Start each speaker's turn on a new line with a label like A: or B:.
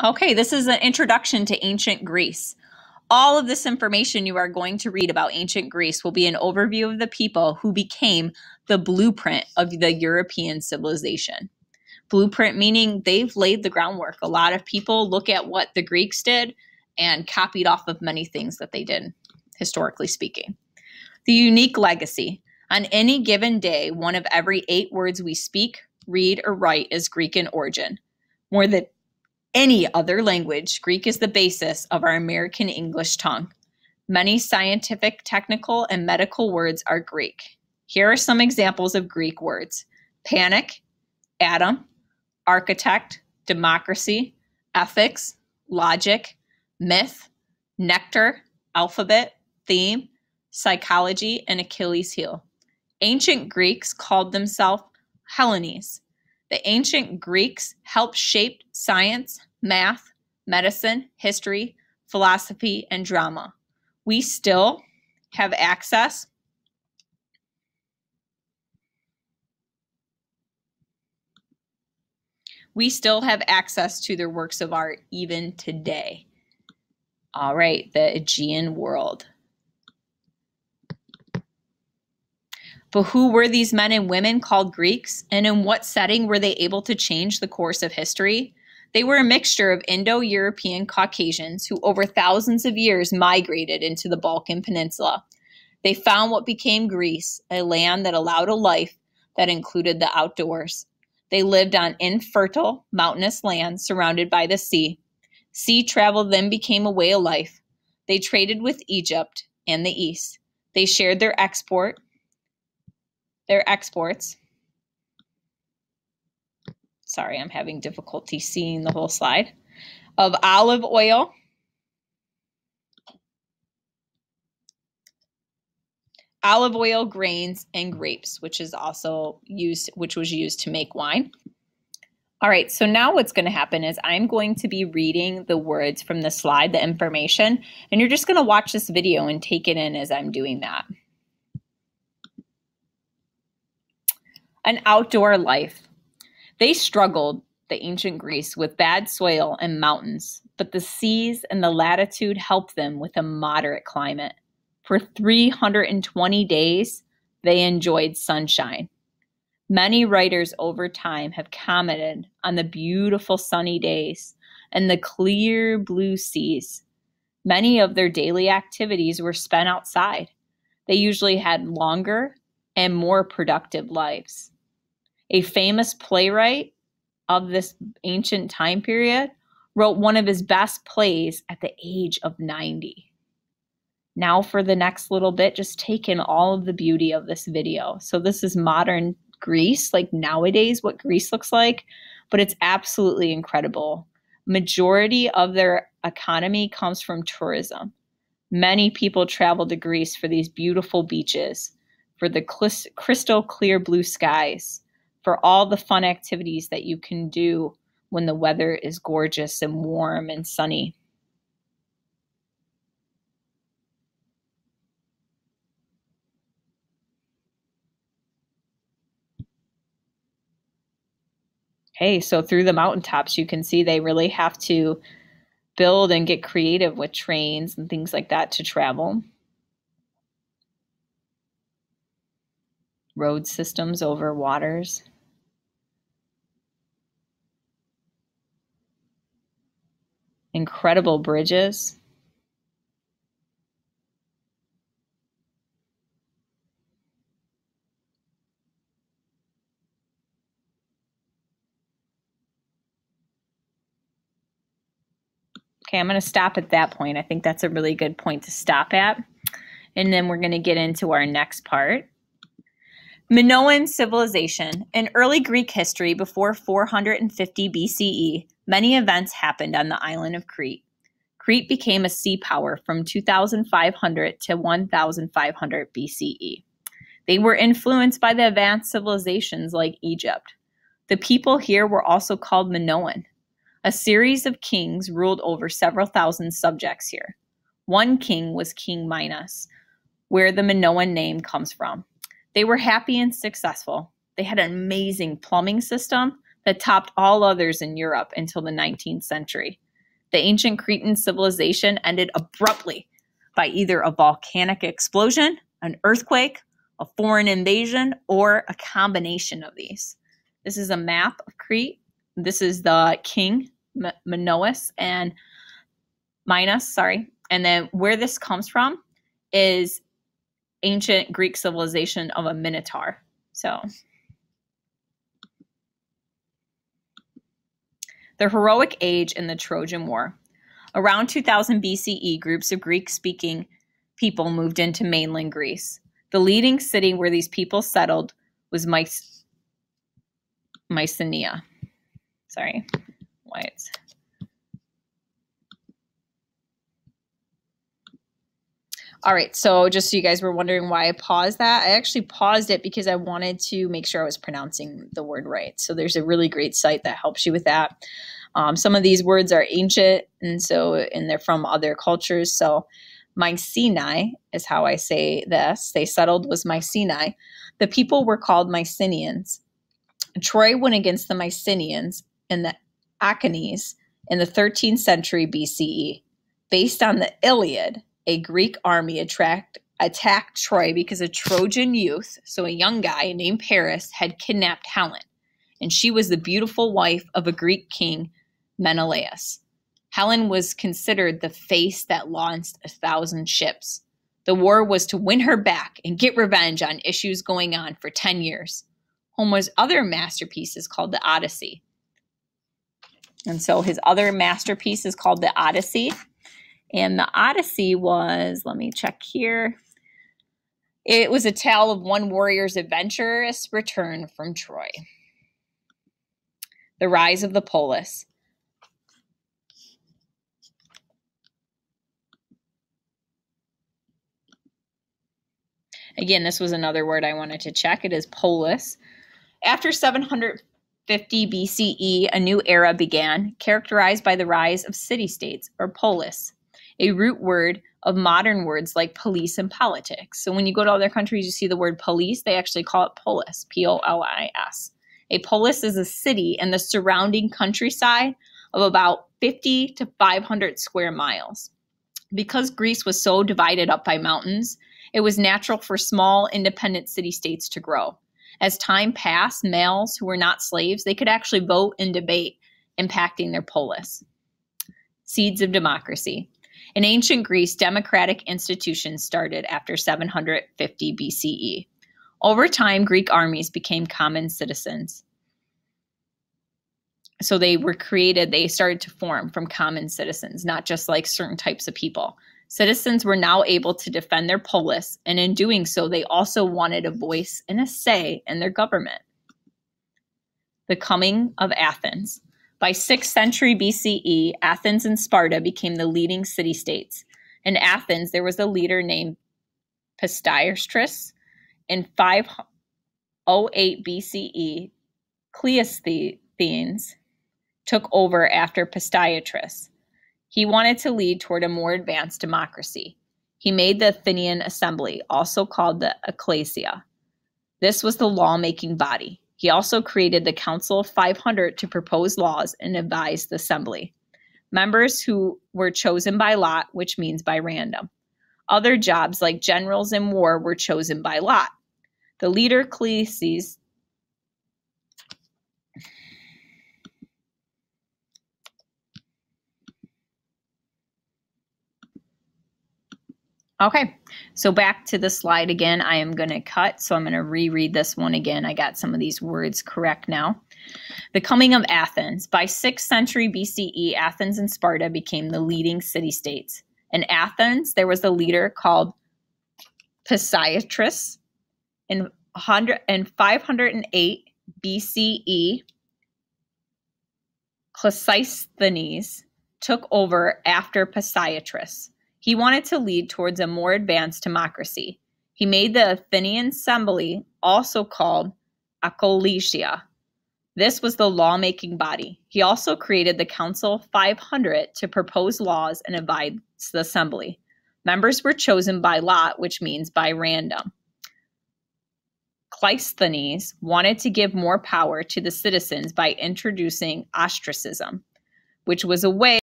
A: Okay, this is an introduction to ancient Greece. All of this information you are going to read about ancient Greece will be an overview of the people who became the blueprint of the European civilization. Blueprint meaning they've laid the groundwork. A lot of people look at what the Greeks did and copied off of many things that they did, historically speaking. The unique legacy. On any given day, one of every 8 words we speak, read, or write is Greek in origin. More than any other language, Greek is the basis of our American English tongue. Many scientific, technical, and medical words are Greek. Here are some examples of Greek words: panic, atom, architect, democracy, ethics, logic, myth, nectar, alphabet, theme, psychology, and Achilles' heel. Ancient Greeks called themselves Hellenes. The ancient Greeks helped shape science, math, medicine, history, philosophy, and drama. We still have access to their works of art even today. All right, the Aegean world. But who were these men and women called Greeks, and in what setting were they able to change the course of history? They were a mixture of Indo-European Caucasians who over thousands of years migrated into the Balkan Peninsula. They found what became Greece, a land that allowed a life that included the outdoors. They lived on infertile, mountainous lands surrounded by the sea. Sea travel then became a way of life. They traded with Egypt and the East. They shared their exports sorry, I'm having difficulty seeing the whole slide, of olive oil, grains, and grapes, which was used to make wine. All right, so now what's going to happen is I'm going to be reading the words from the slide, the information, and you're just going to watch this video and take it in as I'm doing that. An outdoor life. They struggled, the ancient Greece, with bad soil and mountains, but the seas and the latitude helped them with a moderate climate. For 320 days, they enjoyed sunshine. Many writers over time have commented on the beautiful sunny days and the clear blue seas. Many of their daily activities were spent outside. They usually had longer and more productive lives. A famous playwright of this ancient time period wrote one of his best plays at the age of 90. Now for the next little bit, just take in all of the beauty of this video. So this is modern Greece, like nowadays what Greece looks like, but it's absolutely incredible. Majority of their economy comes from tourism. Many people travel to Greece for these beautiful beaches, for the crystal clear blue skies, for all the fun activities that you can do when the weather is gorgeous and warm and sunny. Okay, so through the mountaintops, you can see they really have to build and get creative with trains and things like that to travel. Road systems over waters. Incredible bridges. Okay, I'm going to stop at that point. I think that's a really good point to stop at. And then we're going to get into our next part. Minoan civilization. In early Greek history before 450 BCE, many events happened on the island of Crete. Crete became a sea power from 2500 to 1500 BCE. They were influenced by the advanced civilizations like Egypt. The people here were also called Minoan. A series of kings ruled over several thousand subjects here. One king was King Minos, where the Minoan name comes from. They were happy and successful. They had an amazing plumbing system that topped all others in Europe until the 19th century. The ancient Cretan civilization ended abruptly by either a volcanic explosion, an earthquake, a foreign invasion, or a combination of these. This is a map of Crete. This is the king, Minos and Minos, And then where this comes from is ancient Greek civilization of a minotaur. So the heroic age in the Trojan War. Around 2000 BCE, groups of Greek-speaking people moved into mainland Greece. The leading city where these people settled was Mycenae. Sorry, why it's... All right, so just so you guys were wondering why I paused that, I actually paused it because I wanted to make sure I was pronouncing the word right. So there's a really great site that helps you with that. Some of these words are ancient, and they're from other cultures. So Mycenae is how I say this. They settled was Mycenae. The people were called Mycenaeans. Troy went against the Mycenaeans and the Achaeans in the 13th century BCE. Based on the Iliad, a Greek army attacked Troy because a Trojan youth, so a young guy named Paris, had kidnapped Helen, and she was the beautiful wife of a Greek king, Menelaus. Helen was considered the face that launched 1,000 ships. The war was to win her back and get revenge on issues going on for 10 years. Homer's other masterpiece is called the Odyssey. And so his other masterpiece is called the Odyssey. And the Odyssey was, let me check here. It was a tale of one warrior's adventurous return from Troy. The rise of the polis. Again, this was another word I wanted to check. It is polis. After 750 BCE, a new era began, characterized by the rise of city-states, or polis, a root word of modern words like police and politics. So when you go to other countries, you see the word police, they actually call it polis, P-O-L-I-S. A polis is a city and the surrounding countryside of about 50 to 500 square miles. Because Greece was so divided up by mountains, it was natural for small independent city-states to grow. As time passed, males who were not slaves, they could actually vote and debate, impacting their polis. Seeds of democracy. In ancient Greece, democratic institutions started after 750 BCE. Over time, Greek armies became common citizens. So they started to form from common citizens, not just like certain types of people. Citizens were now able to defend their polis, and in doing so, they also wanted a voice and a say in their government. The coming of Athens. By 6th century BCE, Athens and Sparta became the leading city-states. In Athens, there was a leader named Pisistratus. In 508 BCE, Cleisthenes took over after Pisistratus. He wanted to lead toward a more advanced democracy. He made the Athenian Assembly, also called the Ecclesia. This was the lawmaking body. He also created the Council of 500 to propose laws and advise the assembly. Members who were chosen by lot, which means by random. Other jobs like generals in war were chosen by lot. The leader Cleisthenes Okay, so back to the slide again. I am going to cut, so I'm going to reread this one again. I got some of these words correct now. The coming of Athens. By 6th century BCE, Athens and Sparta became the leading city-states. In Athens, there was a leader called Pisistratus. In 508 BCE, Cleisthenes took over after Pisistratus. He wanted to lead towards a more advanced democracy. He made the Athenian Assembly, also called Ecclesia. This was the lawmaking body. He also created the Council 500 to propose laws and advise the assembly. Members were chosen by lot, which means by random. Cleisthenes wanted to give more power to the citizens by introducing ostracism, which was a way